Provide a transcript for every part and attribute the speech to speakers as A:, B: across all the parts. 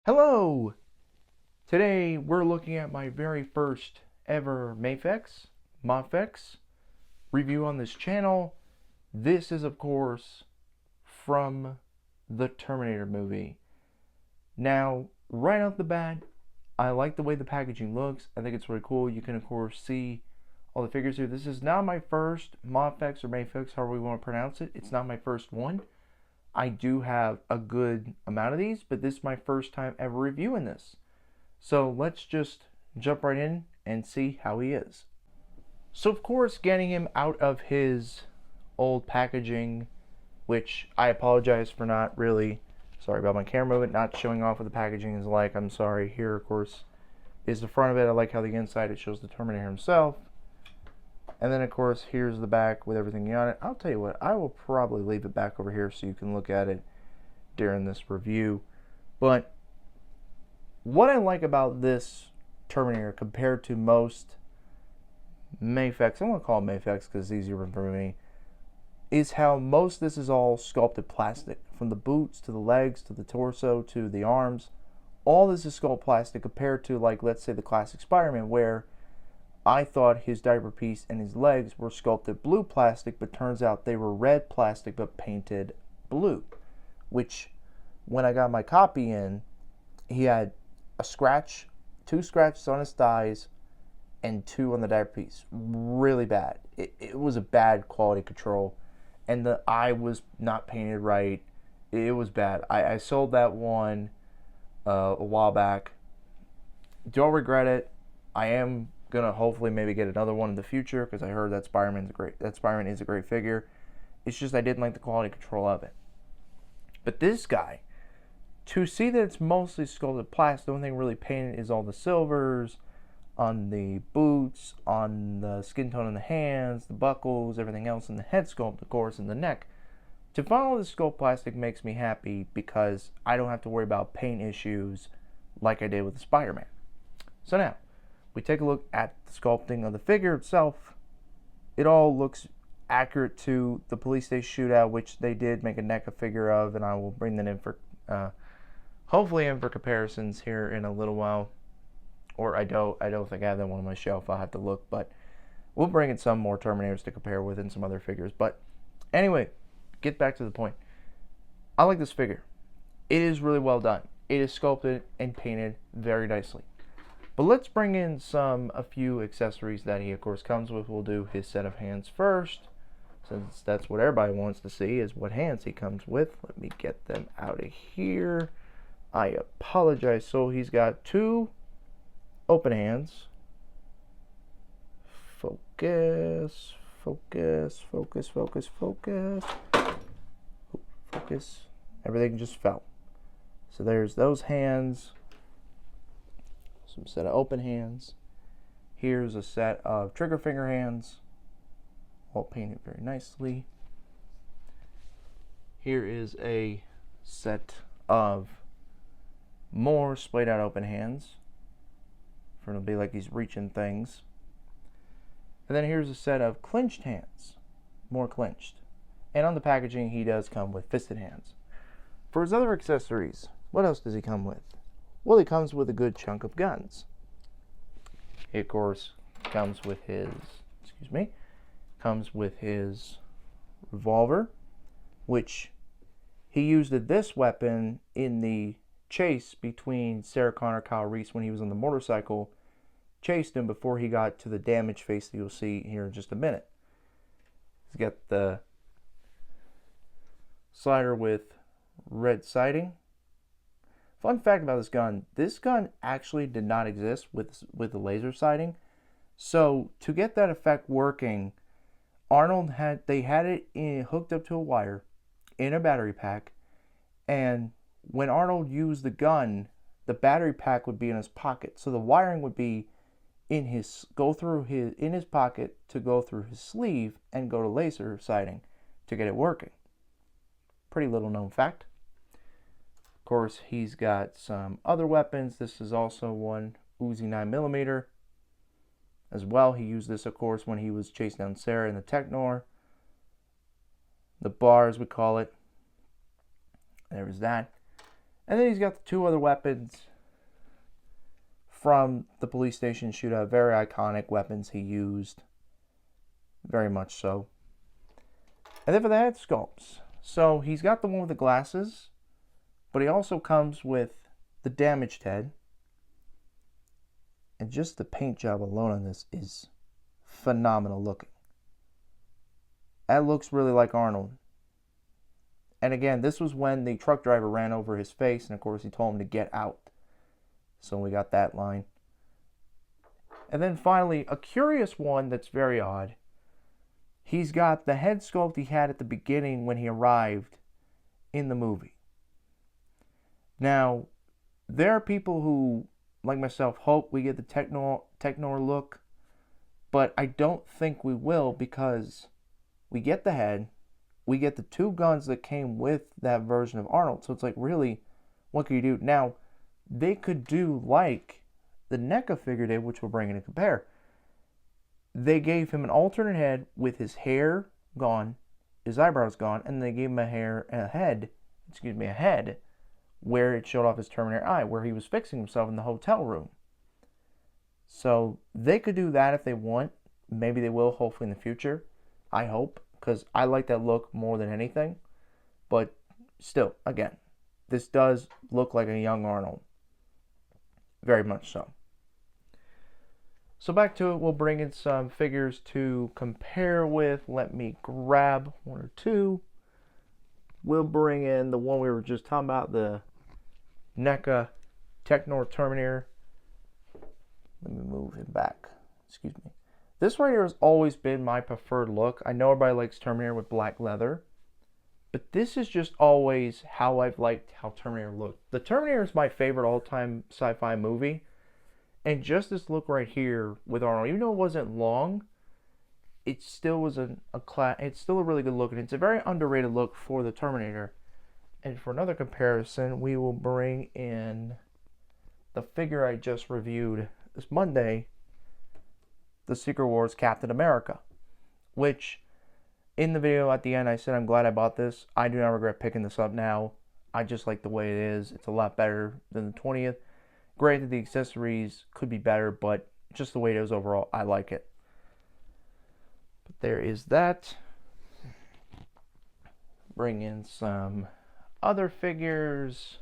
A: Hello! Today we're looking at my very first ever Mafex review on this channel. This is, of course, from the Terminator movie. Now, right off the bat, I like the way the packaging looks. I think it's really cool. You can, of course, see all the figures here. This is not my first Mafex or Mafex, however we want to pronounce it. It's not my first one. I do have a good amount of these, but this is my first time ever reviewing this. So let's just jump right in and see how he is. So of course, getting him out of his old packaging, which I apologize for not really, sorry about my camera movement, not showing off what the packaging is like. I'm sorry. Here, of course, is the front of it. I like how the inside, it shows the Terminator himself. And then, of course, here's the back with everything on it. I'll tell you what, I will probably leave it back over here so you can look at it during this review. But what I like about this Terminator compared to most Mafex, I'm going to call it Mafex because it's easier for me, is how most this is all sculpted plastic. From the boots to the legs to the torso to the arms. All this is sculpted plastic compared to, like, let's say the classic Spider-Man, where I thought his diaper piece and his legs were sculpted blue plastic, but turns out they were red plastic but painted blue. Which, when I got my copy in, he had a scratch, 2 scratches on his thighs, and 2 on the diaper piece. Really bad. It was a bad quality control. And the eye was not painted right. It was bad. I sold that one a while back. Don't regret it. I am gonna hopefully maybe get another one in the future because I heard that Spider-Man is a great figure. It's just I didn't like the quality control of it. But this guy, to see that it's mostly sculpted plastic, the only thing really painted is all the silvers on the boots, on the skin tone in the hands, the buckles, everything else, and the head sculpt, of course, and the neck. To follow the sculpt plastic makes me happy because I don't have to worry about paint issues like I did with the Spider-Man. So now, we take a look at the sculpting of the figure itself. It all looks accurate to the police station shootout, which they did make a NECA figure of, and I will bring that in for, hopefully in for comparisons here in a little while. Or I don't think I have that one on my shelf. I'll have to look, but we'll bring in some more Terminators to compare with and some other figures. But anyway, get back to the point. I like this figure. It is really well done. It is sculpted and painted very nicely. But let's bring in a few accessories that he, of course, comes with. We'll do his set of hands first, since that's what everybody wants to see, is what hands he comes with. Let me get them out of here. I apologize. So he's got 2 open hands. Focus, focus, focus, focus, focus. Focus. Everything just fell. So there's those hands. Some set of open hands. Here's a set of trigger finger hands, all painted very nicely. Here is a set of more splayed out open hands, for it'll be like he's reaching things. And then here's a set of clenched hands, more clenched. And on the packaging, he does come with fisted hands. For his other accessories, what else does he come with? Well, he comes with a good chunk of guns. He, of course, comes with his revolver, which he used this weapon in the chase between Sarah Connor and Kyle Reese when he was on the motorcycle, chased him before he got to the damaged face that you'll see here in just a minute. He's got the slider with red sighting. Fun fact about this gun actually did not exist with the laser sighting. So to get that effect working, Arnold had it hooked up to a wire in a battery pack, and when Arnold used the gun, the battery pack would be in his pocket. So the wiring would be in his pocket to go through his sleeve and go to laser sighting to get it working. Pretty little known fact. Of course, he's got some other weapons. This is also one Uzi 9mm. As well, he used this, of course, when he was chasing down Sarah in the Technor. The bar, as we call it. There was that. And then he's got the two other weapons from the police station shootout. Very iconic weapons he used. Very much so. And then for the head sculpts. So he's got the one with the glasses, but he also comes with the damaged head. And just the paint job alone on this is phenomenal looking. That looks really like Arnold. And again, this was when the truck driver ran over his face, and of course he told him to get out. So we got that line. And then finally, a curious one that's very odd. He's got the head sculpt he had at the beginning when he arrived in the movie. Now, there are people who, like myself, hope we get the Technor look, but I don't think we will, because we get the head, we get the two guns that came with that version of Arnold. So it's like, really, what can you do? Now, they could do like the NECA figure did, which we're bringing to compare. They gave him an alternate head with his hair gone, his eyebrows gone, and they gave him a head where it showed off his Terminator eye, where he was fixing himself in the hotel room. So they could do that if they want. Maybe they will, hopefully, in the future. I hope, because I like that look more than anything. But still, again, this does look like a young Arnold. Very much so. So back to it, we'll bring in some figures to compare with. Let me grab one or two. We'll bring in the one we were just talking about, the NECA Technor Terminator. Let me move him back. Excuse me. This right here has always been my preferred look. I know everybody likes Terminator with black leather, but this is just always how I've liked how Terminator looked. The Terminator is my favorite all-time sci-fi movie. And just this look right here with Arnold, even though it wasn't long, it still was it's still a really good look, and it's a very underrated look for the Terminator. And for another comparison, we will bring in the figure I just reviewed this Monday, the Secret Wars Captain America, which in the video at the end I said I'm glad I bought this. I do not regret picking this up now. I just like the way it is. It's a lot better than the 20th. Granted, the accessories could be better, but just the way it is overall, I like it. But there is that. Bring in some other figures.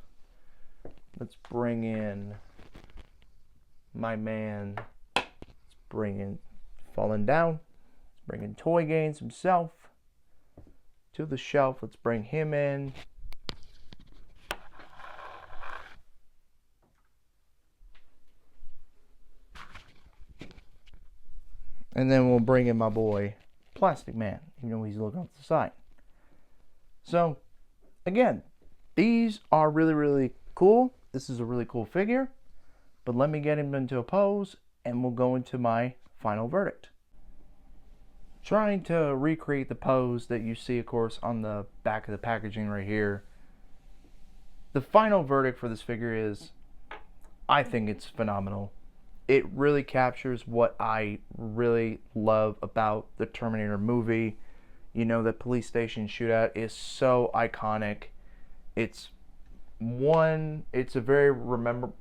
A: Let's bring in my man. Let's bring in Fallen Down. Let's bring in Toy Gains himself to the shelf. Let's bring him in. And then we'll bring in my boy, Plastic Man, even though he's looking off the side. So, again, these are really, really cool. This is a really cool figure. But let me get him into a pose, and we'll go into my final verdict. Trying to recreate the pose that you see, of course, on the back of the packaging right here. The final verdict for this figure is, I think it's phenomenal. It really captures what I really love about the Terminator movie. You know, the police station shootout is so iconic. It's a very remembered,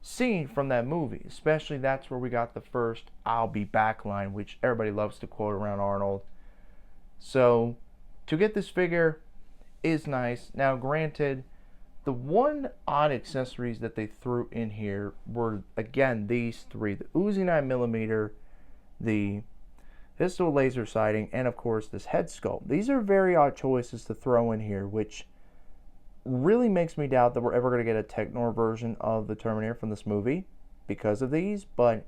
A: scene from that movie. Especially that's where we got the first "I'll be back" line, which everybody loves to quote around Arnold. So, to get this figure is nice. Now, granted, the one odd accessories that they threw in here were, again, these three: the Uzi 9mm, the pistol laser sighting, and of course this head sculpt. These are very odd choices to throw in here, which really makes me doubt that we're ever going to get a Technor version of the Terminator from this movie because of these. But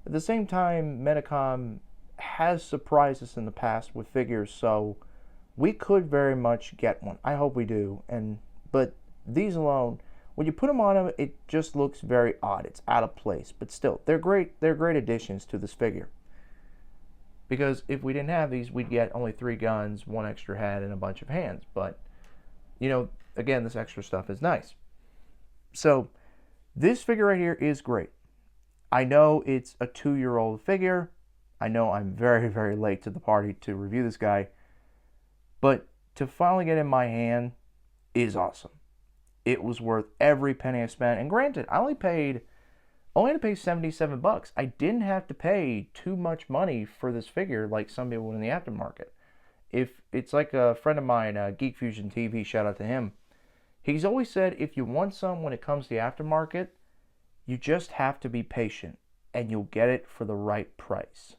A: at the same time, Medicom has surprised us in the past with figures, so we could very much get one. I hope we do. But these alone, when you put them on them, it just looks very odd. It's out of place. But still, they're great. They're great additions to this figure. Because if we didn't have these, we'd get only 3 guns, 1 extra head, and a bunch of hands. But, you know, again, this extra stuff is nice. So, this figure right here is great. I know it's a 2-year-old figure. I know I'm very, very late to the party to review this guy. But to finally get in my hand is awesome. It was worth every penny I spent. And granted, I only had to pay $77. I didn't have to pay too much money for this figure like some people would in the aftermarket. If it's like a friend of mine, Geek Fusion TV, shout out to him. He's always said if you want some when it comes to the aftermarket, you just have to be patient and you'll get it for the right price.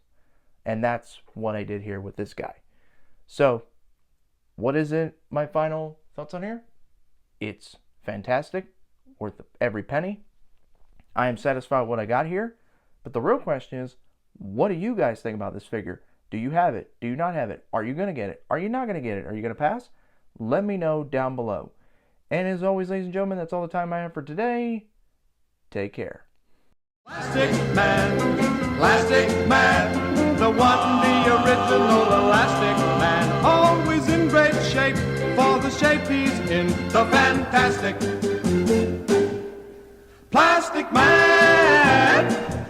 A: And that's what I did here with this guy. So, what is it? My final thoughts on here? It's fantastic, worth every penny. I am satisfied with what I got here. But the real question is, what do you guys think about this figure? Do you have it? Do you not have it? Are you going to get it? Are you not going to get it? Are you going to pass? Let me know down below. And as always, ladies and gentlemen, that's all the time I have for today. Take care.
B: Plastic Man, the one, the original Elastic Man, always in great shape for the shape he's in, the fantastic Plastic Man.